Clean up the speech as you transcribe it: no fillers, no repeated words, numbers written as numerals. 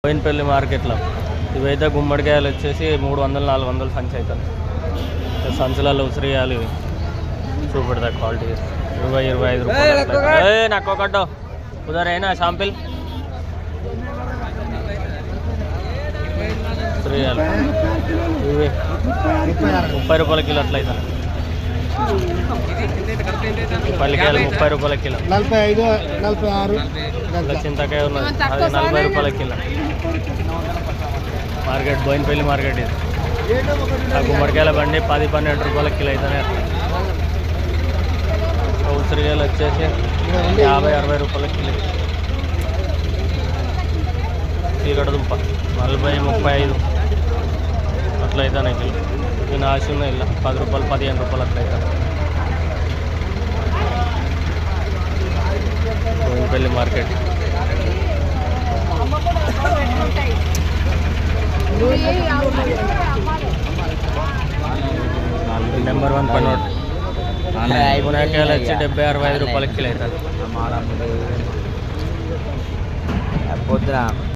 బోయినపల్లి మార్కెట్లో ఇవైతే గుమ్మడికాయలు వచ్చేసి 300-400 సంచి అవుతుంది. సంచులలో ఉసిరియాలు ఇవి చూపెడతా క్వాలిటీ 20-25 రూపాయలు. నాకు ఒకటో ఉదరైనా షాంపిల్ ఉసిరియాలు ఇవి 30 రూపాయల కిలో అట్లయితే. పల్లికాయలు 30 రూపాయల కిలో. 45-46 చింతకాయ ఉన్నది అది 40 రూపాయల కిలో. మార్కెట్ బోయినపల్లి మార్కెట్ ఇది. ఆ గుమ్మడికాయల బండి 10-12 రూపాయల కిలో అవుతానే. ఉసిరికాయలు వచ్చేసి 50-60 రూపాయల కిలో. చీకటి దుంప 40-35 అట్లా అవుతానే కిలో. ఇవి నాసి ఉన్నాయి ఇలా 10 రూపాయలు 15 రూపాయలు అట్లా అవుతాయి. బోయినపల్లి మార్కెట్ నెంబర్ 1 పనోట్. గుణకాయలు వచ్చి 70-65 రూపాయల కిలో అవుతాయి.